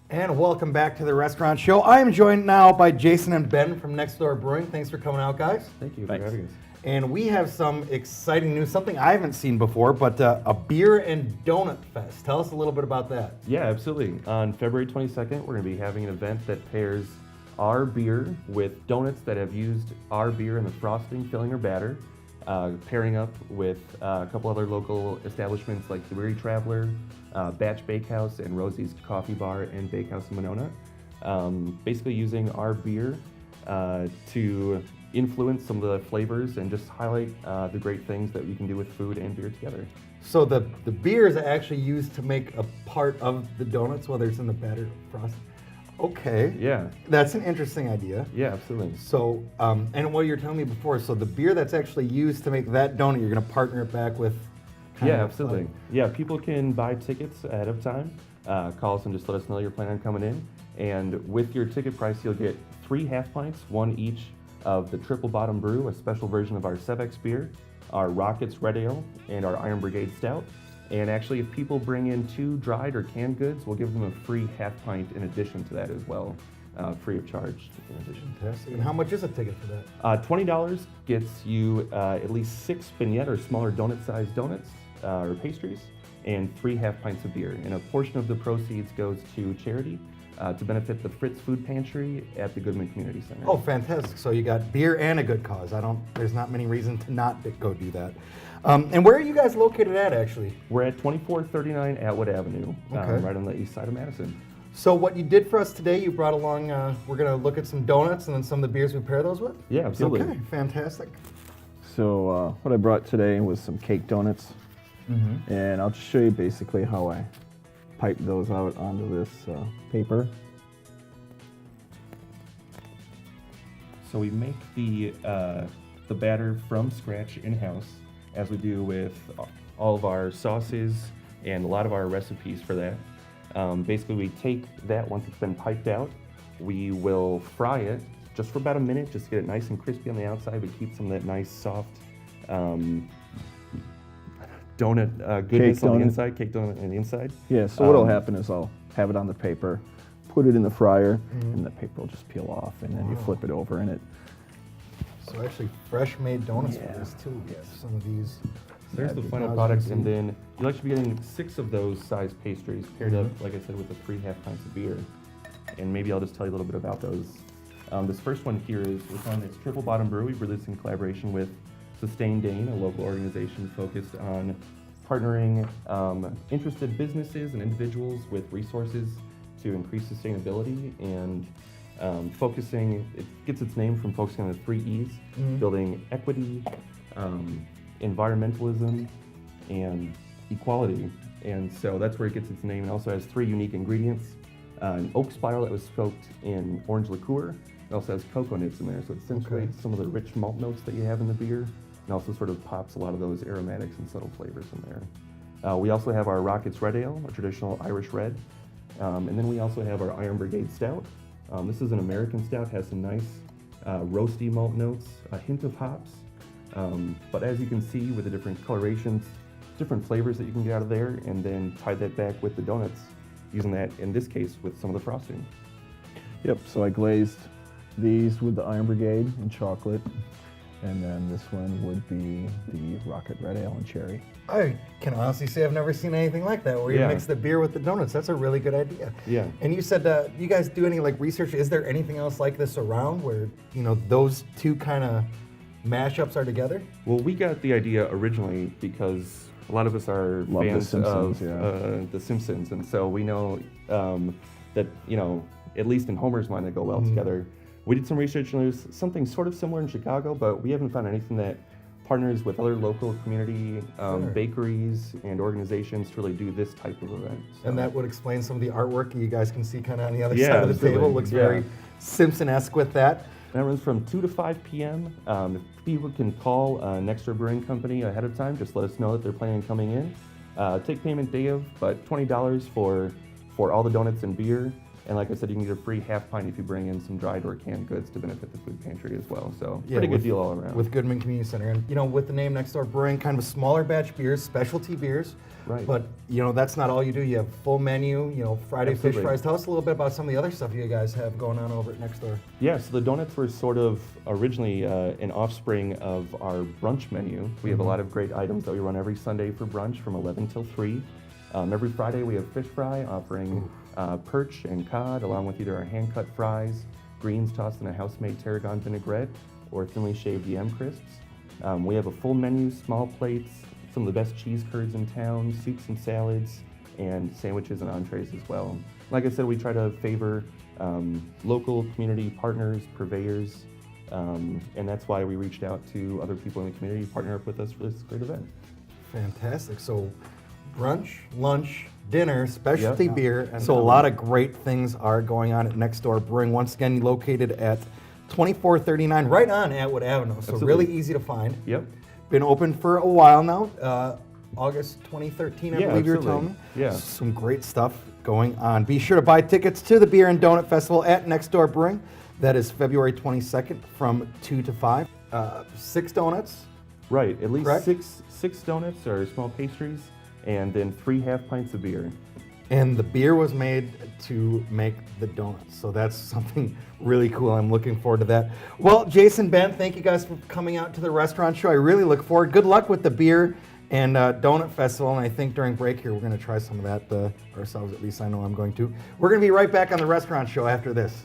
And welcome back to the Restaurant Show. I am joined now by Jason and Ben from Next Door Brewing. Thanks for coming out, guys. Thank you Thanks. for having us. And we have some exciting news, something I haven't seen before, but a beer and donut fest. Tell us a little bit about that. Yeah, absolutely. On February 22nd, we're going to be having an event that pairs our beer with donuts that have used our beer in the frosting, filling, or batter, pairing up with a couple other local establishments like the Weary Traveler, Batch Bakehouse, and Rosie's Coffee Bar and Bakehouse in Monona. Basically using our beer to influence some of the flavors and just highlight the great things that you can do with food and beer together. So the beer is actually used to make a part of the donuts, whether it's in the batter or frosting. Okay. Yeah. That's an interesting idea. Yeah, absolutely. So, and what you were telling me before, so the beer that's actually used to make that donut, you're going to partner it back with. Yeah, absolutely. Yeah, people can buy tickets ahead of time. Call us and just let us know you're planning on coming in. And with your ticket price, you'll get 3 half pints, one each of the Triple Bottom Brew, a special version of our Sevex beer, our Rockets Red Ale, and our Iron Brigade Stout. And actually, if people bring in 2 dried or canned goods, we'll give them a free half pint in addition to that as well, free of charge in addition. Fantastic. And how much is a ticket for that? $20 gets you at least 6 vignette or smaller donut-sized donuts or pastries, and 3 half pints of beer. And a portion of the proceeds goes to charity to benefit the Fritz Food Pantry at the Goodman Community Center. Oh, fantastic. So you got beer and a good cause. There's not many reasons to not go do that. And where are you guys located at, actually? We're at 2439 Atwood Avenue, Okay. right on the east side of Madison. So what you did for us today, you brought along, we're going to look at some donuts and then some of the beers we pair those with? Yeah, absolutely. Okay, fantastic. So what I brought today was some cake donuts, and I'll just show you basically how I pipe those out onto this paper. So we make the batter from scratch in-house, as we do with all of our sauces and a lot of our recipes for that. Basically, we take that once it's been piped out, we will fry it just for about a minute, just to get it nice and crispy on the outside, but keep some of that nice soft donut goodness on the inside, cake donut on the inside. Yeah, so what'll happen is I'll have it on the paper, put it in the fryer, and the paper will just peel off, and then you flip it over and it. So actually fresh made donuts Yeah. for this too. Yes. Some of these. There's the final as you product, can and see. then you'll actually be getting 6 of those size pastries paired up, like I said, with the 3 half pints of beer. And maybe I'll just tell you a little bit about those. This first one here is it's Triple Bottom Brew. We've released in collaboration with Sustain Dane, a local organization focused on partnering interested businesses and individuals with resources to increase sustainability and it gets its name from focusing on the 3 E's, building equity, environmentalism, and equality. And so that's where it gets its name. It also has 3 unique ingredients. An oak spiral that was soaked in orange liqueur. It also has cocoa nibs in there, so it accentuates some of the rich malt notes that you have in the beer, and also sort of pops a lot of those aromatics and subtle flavors in there. We also have our Rockets Red Ale, a traditional Irish red. And then we also have our Iron Brigade Stout. This is an American stout, has some nice roasty malt notes, a hint of hops. But as you can see with the different colorations, different flavors that you can get out of there, and then tie that back with the donuts, using that, in this case, with some of the frosting. Yep, so I glazed these with the Iron Brigade and chocolate, and then this one would be the Rocket Red Ale and cherry. I can honestly say I've never seen anything like that, where you Yeah. mix the beer with the donuts. That's a really good idea. Yeah. And you said, you guys do any like research? Is there anything else like this around where, those two kind of mashups are together? Well, we got the idea originally because a lot of us are Love The fans Simpsons, of The Simpsons, and so we know that, at least in Homer's mind, they go well together. We did some research, and there's something sort of similar in Chicago, but we haven't found anything that partners with other local community bakeries and organizations to really do this type of event. So. And that would explain some of the artwork you guys can see kind of on the other Yeah, side of the absolutely. table. Looks very Simpson-esque with that. That runs from 2 to 5 p.m. If people can call Next Door Brewing Company ahead of time, just let us know that they're planning on coming in. Take payment day of, but $20 for all the donuts and beer. And like I said, you can get a free half pint if you bring in some dried or canned goods to benefit the food pantry as well. So Yeah, pretty good with- deal all around. With Goodman Community Center. And, with the name Next Door Brewing, kind of a smaller batch beers, specialty beers. Right. But, that's not all you do. You have full menu, Friday fish Absolutely. fries. Tell us a little bit about some of the other stuff you guys have going on over at Next Door. Yeah, so the donuts were sort of originally an offspring of our brunch menu. We have a lot of great items that we run every Sunday for brunch from 11 till 3. Every Friday we have fish fry offering perch and cod along with either our hand-cut fries, greens tossed in a house-made tarragon vinaigrette, or thinly shaved yam crisps. We have a full menu, small plates, some of the best cheese curds in town, soups and salads, and sandwiches and entrees as well. Like I said, we try to favor local community partners, purveyors, and that's why we reached out to other people in the community to partner up with us for this great event. Fantastic. So brunch, lunch, dinner, specialty Yep. beer. And so a lot of great things are going on at Next Door Brewing. Once again, located at 2439, right on Atwood Avenue. So Absolutely. really easy to find. Yep. Been open for a while now. August 2013, I Yeah, believe you were absolutely. telling me. Yeah. Some great stuff going on. Be sure to buy tickets to the Beer and Donut Festival at Next Door Brewing. That is February 22nd from 2 to 5. 6 donuts. Right, at least Correct? six donuts or small pastries, and then 3 half pints of beer. And the beer was made to make the donuts. So that's something really cool. I'm looking forward to that. Well, Jason, Ben, thank you guys for coming out to the restaurant show. I really look forward. Good luck with the beer and donut festival. And I think during break here, we're going to try some of that ourselves. At least I know I'm going to. We're going to be right back on the restaurant show after this.